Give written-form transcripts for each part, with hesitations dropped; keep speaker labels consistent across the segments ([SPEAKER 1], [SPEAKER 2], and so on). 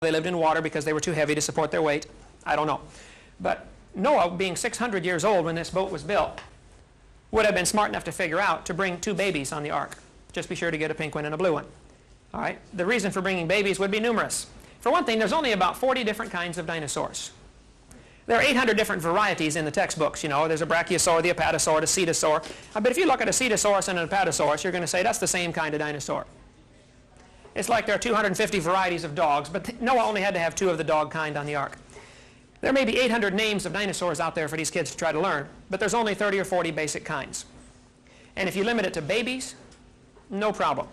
[SPEAKER 1] they lived in water because they were too heavy to support their weight. I don't know. But Noah, being 600 years old when this boat was built, would have been smart enough to figure out to bring 2 babies on the ark. Just be sure to get a pink one and a blue one. All right? The reason for bringing babies would be numerous. For one thing, there's only about 40 different kinds of dinosaurs. There are 800 different varieties in the textbooks. You know, there's a brachiosaur, the apatosaur, the cetosaur. But if you look at a cetosaurus and an apatosaurus, you're going to say that's the same kind of dinosaur. It's like there are 250 varieties of dogs, but Noah only had to have 2 of the dog kind on the ark. There may be 800 names of dinosaurs out there for these kids to try to learn, but there's only 30 or 40 basic kinds. And if you limit it to babies, no problem,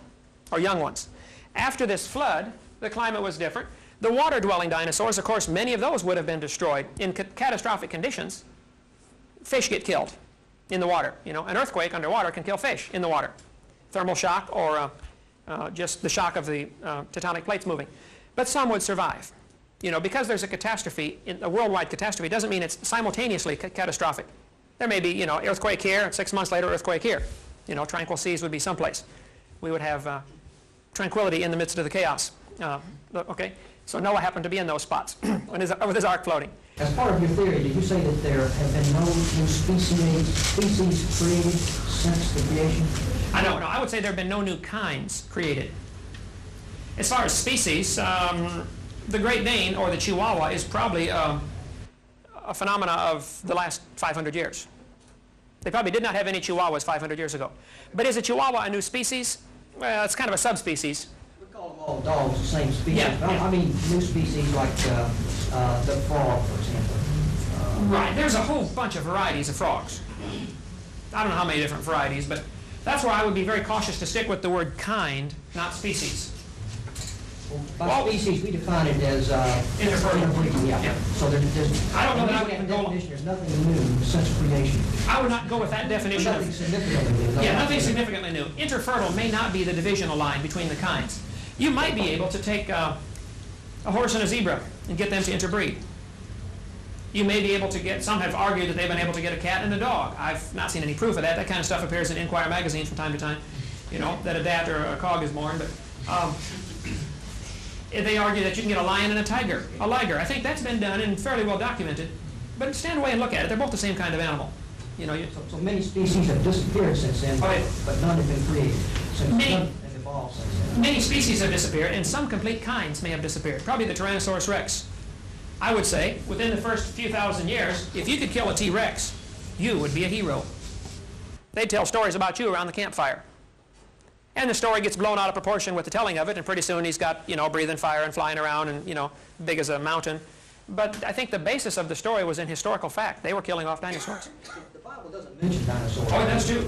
[SPEAKER 1] or young ones. After this flood, the climate was different. The water-dwelling dinosaurs, of course, many of those would have been destroyed. In catastrophic conditions, fish get killed in the water. You know, an earthquake underwater can kill fish in the water. Thermal shock or just the shock of the tectonic plates moving. But some would survive. You know, because there's a catastrophe, a worldwide catastrophe, doesn't mean it's simultaneously catastrophic. There may be, you know, earthquake here, and 6 months later, earthquake here. You know, tranquil seas would be someplace. We would have tranquility in the midst of the chaos. Okay? So Noah happened to be in those spots with his ark floating.
[SPEAKER 2] As part of your theory, did you say that there have been no new species created since the creation?
[SPEAKER 1] No, I would say there have been no new kinds created. As far as species, the Great Dane, or the Chihuahua, is probably a phenomena of the last 500 years. They probably did not have any Chihuahuas 500 years ago. But is a Chihuahua a new species? Well, it's kind of a subspecies.
[SPEAKER 2] We call them all dogs the same species.
[SPEAKER 1] Yeah, yeah.
[SPEAKER 2] I mean new species like the frog, for example.
[SPEAKER 1] Right. There's a whole bunch of varieties of frogs. I don't know how many different varieties, but that's where I would be very cautious to stick with the word kind, not species.
[SPEAKER 2] By species, we define it as interbreeding. Yeah. So there's
[SPEAKER 1] I don't know that I would even go.
[SPEAKER 2] There's nothing new since creation.
[SPEAKER 1] I would not go with that definition.
[SPEAKER 2] Nothing significantly new.
[SPEAKER 1] Yeah, nothing significantly new. Interfertile may not be the divisional line between the kinds. You might be able to take a horse and a zebra and get them to interbreed. You may be able to get, some have argued that they've been able to get a cat and a dog. I've not seen any proof of that. That kind of stuff appears in Inquirer magazine from time to time, you know, that a dat or a cog is born. But they argue that you can get a lion and a tiger, a liger. I think that's been done and fairly well documented. But stand away and look at it. They're both the same kind of animal. You know,
[SPEAKER 2] so many species have disappeared since then, but none have been created. None have evolved since then.
[SPEAKER 1] Many species have disappeared, and some complete kinds may have disappeared. Probably the Tyrannosaurus rex. I would say, within the first few thousand years, if you could kill a T-Rex, you would be a hero. They'd tell stories about you around the campfire. And the story gets blown out of proportion with the telling of it, and pretty soon he's got, you know, breathing fire and flying around and, you know, big as a mountain. But I think the basis of the story was in historical fact. They were killing off dinosaurs.
[SPEAKER 2] The Bible doesn't mention dinosaurs.
[SPEAKER 1] Oh, that's true.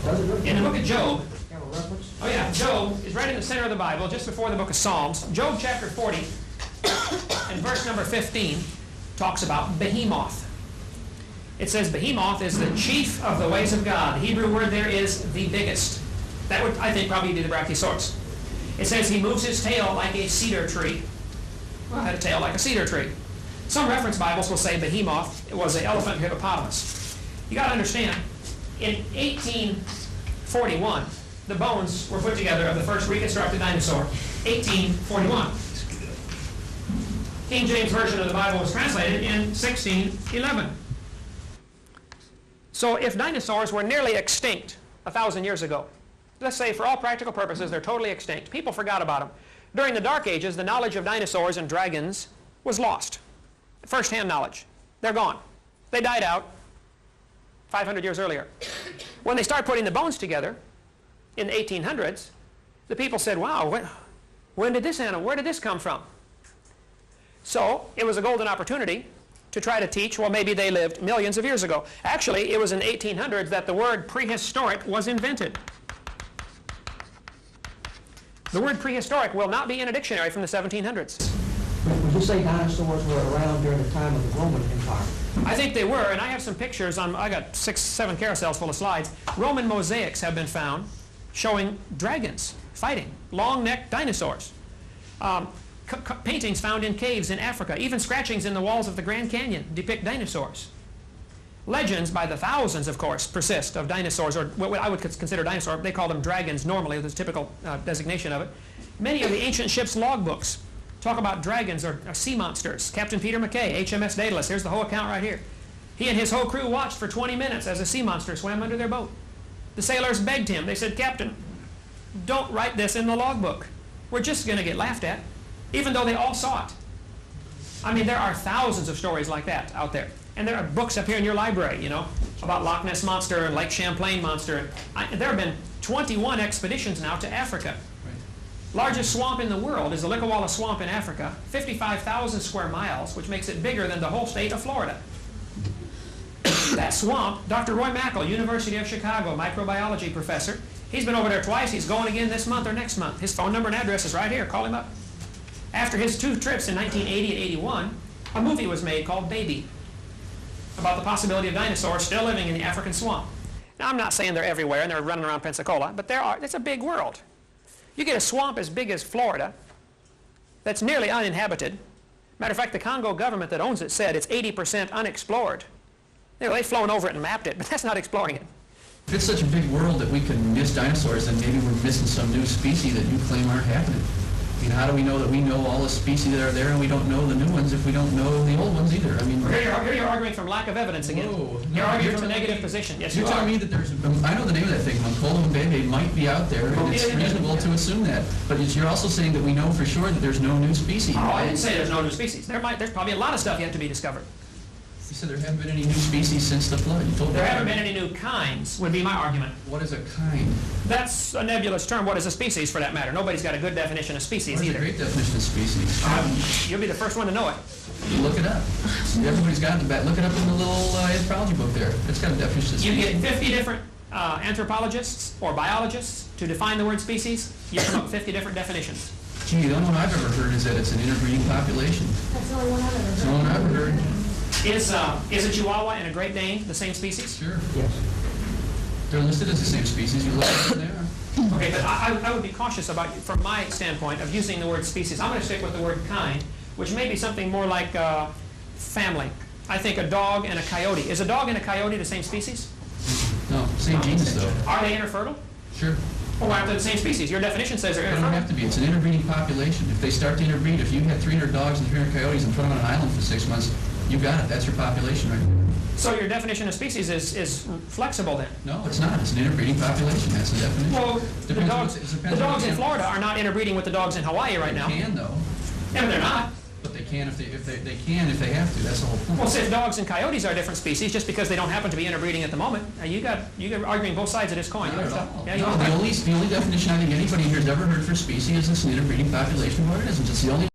[SPEAKER 2] Does it really?
[SPEAKER 1] In the book of Job.
[SPEAKER 2] Have a reference?
[SPEAKER 1] Oh, yeah. Job is right in the center of the Bible, just before the book of Psalms. Job chapter 40 and verse number 15 talks about behemoth. It says behemoth is the chief of the ways of God. The Hebrew word there is the biggest. That would, I think, probably be the brachiosaurus. It says he moves his tail like a cedar tree. Well, it had a tail like a cedar tree. Some reference Bibles will say behemoth was an elephant hippopotamus. You got to understand, in 1841, the bones were put together of the first reconstructed dinosaur. 1841. King James Version of the Bible was translated in 1611. So if dinosaurs were nearly extinct 1,000 years ago, let's say for all practical purposes they're totally extinct, people forgot about them. During the Dark Ages, the knowledge of dinosaurs and dragons was lost. First-hand knowledge. They're gone. They died out 500 years earlier. When they start putting the bones together in the 1800s, the people said, wow, when did this animal, where did this come from? So it was a golden opportunity to try to teach, well, maybe they lived millions of years ago. Actually, it was in the 1800s that the word prehistoric was invented. The word prehistoric will not be in a dictionary from the 1700s.
[SPEAKER 2] Would you say dinosaurs were around during the time of the Roman Empire?
[SPEAKER 1] I think they were, and I have some pictures. I got 6, 7 carousels full of slides. Roman mosaics have been found showing dragons fighting, long-necked dinosaurs. Paintings found in caves in Africa, even scratchings in the walls of the Grand Canyon depict dinosaurs. Legends by the thousands, of course, persist of dinosaurs, or what I would consider dinosaur. They call them dragons normally, with the typical designation of it. Many of the ancient ships' logbooks Talk about dragons or sea monsters. Captain Peter McKay, HMS Daedalus, here's the whole account right here. He and his whole crew watched for 20 minutes as a sea monster swam under their boat. The sailors begged him. They said, "Captain, don't write this in the logbook. We're just going to get laughed at," even though they all saw it. I mean, there are thousands of stories like that out there. And there are books up here in your library, you know, about Loch Ness Monster and Lake Champlain Monster. There have been 21 expeditions now to Africa. Largest swamp in the world is the Likawala Swamp in Africa, 55,000 square miles, which makes it bigger than the whole state of Florida. That swamp, Dr. Roy Mackle, University of Chicago, microbiology professor, he's been over there twice. He's going again this month or next month. His phone number and address is right here. Call him up. After his 2 trips in 1980 and 81, a movie was made called Baby, about the possibility of dinosaurs still living in the African swamp. Now, I'm not saying they're everywhere and they're running around Pensacola, but it's a big world. You get a swamp as big as Florida that's nearly uninhabited. Matter of fact, the Congo government that owns it said it's 80% unexplored. You know, they've flown over it and mapped it, but that's not exploring it.
[SPEAKER 3] If it's such a big world that we can miss dinosaurs, then maybe we're missing some new species that you claim aren't happening. I mean, how do we know that we know all the species that are there and we don't know the new ones if we don't know the old ones either? I mean,
[SPEAKER 1] here you're arguing from lack of evidence again.
[SPEAKER 3] Whoa,
[SPEAKER 1] you're arguing
[SPEAKER 3] you're
[SPEAKER 1] from a
[SPEAKER 3] telling
[SPEAKER 1] negative
[SPEAKER 3] me-
[SPEAKER 1] position. Yes,
[SPEAKER 3] You're
[SPEAKER 1] you are.
[SPEAKER 3] telling me that there's, I know the name of that thing, Mancolo Mbembe might be out there, and it's reasonable to assume that. But you're also saying that we know for sure that there's no new species.
[SPEAKER 1] Oh, I didn't say there's no new species. There's probably a lot of stuff yet to be discovered.
[SPEAKER 3] You said there haven't been any new species since the flood. You told me
[SPEAKER 1] There
[SPEAKER 3] that.
[SPEAKER 1] haven't been any new kinds, would be my argument.
[SPEAKER 3] What is a kind?
[SPEAKER 1] That's a nebulous term. What is a species, for that matter? Nobody's got a good definition of species
[SPEAKER 3] What is a
[SPEAKER 1] either.
[SPEAKER 3] great definition of species?
[SPEAKER 1] You'll be the first one to know it.
[SPEAKER 3] You look it up. Everybody's got it in the back. Look it up in the little anthropology book there. It's got a definition of
[SPEAKER 1] You
[SPEAKER 3] species.
[SPEAKER 1] get 50 different anthropologists or biologists to define the word species. You come up with 50 different definitions.
[SPEAKER 3] Gee, the only one I've ever heard is that it's an interbreeding population.
[SPEAKER 4] That's the only one I've ever heard.
[SPEAKER 3] It's the only one I've ever heard.
[SPEAKER 1] Is a Chihuahua and a Great Dane the same species?
[SPEAKER 3] Sure.
[SPEAKER 2] Yes.
[SPEAKER 3] They're listed as the same species. You look at them, they are.
[SPEAKER 1] Okay, but I would be cautious about, from my standpoint, of using the word species. I'm going to stick with the word kind, which may be something more like family. I think a dog and a coyote. Is a dog and a coyote the same species?
[SPEAKER 3] No, same genus though.
[SPEAKER 1] Are they interfertile?
[SPEAKER 3] Sure.
[SPEAKER 1] Well, why aren't they the same species? Your definition says they're
[SPEAKER 3] They don't
[SPEAKER 1] interfertile.
[SPEAKER 3] have to be. It's an interbreeding population. If they start to interbreed, if you had 300 dogs and 300 coyotes and put them on an island for 6 months, you got it. That's your population right there.
[SPEAKER 1] So your definition of species is flexible then?
[SPEAKER 3] No, it's not. It's an interbreeding population. That's the definition.
[SPEAKER 1] Well, the
[SPEAKER 3] Depends on
[SPEAKER 1] dogs,
[SPEAKER 3] what- it
[SPEAKER 1] the
[SPEAKER 3] depends on
[SPEAKER 1] dogs
[SPEAKER 3] what
[SPEAKER 1] in
[SPEAKER 3] animal.
[SPEAKER 1] Florida are not interbreeding with the dogs in Hawaii right now.
[SPEAKER 3] They can though,
[SPEAKER 1] Yeah, but they're not.
[SPEAKER 3] but they can if they can if they have to. That's the whole point.
[SPEAKER 1] Well, say if dogs and coyotes are different species, just because they don't happen to be interbreeding at the moment, you got arguing both sides of this coin.
[SPEAKER 3] Not
[SPEAKER 1] You
[SPEAKER 3] at
[SPEAKER 1] understand?
[SPEAKER 3] all.
[SPEAKER 1] Yeah, you
[SPEAKER 3] No,
[SPEAKER 1] are.
[SPEAKER 3] the only definition I think anybody here has ever heard for species is an interbreeding population. What it is, it's the only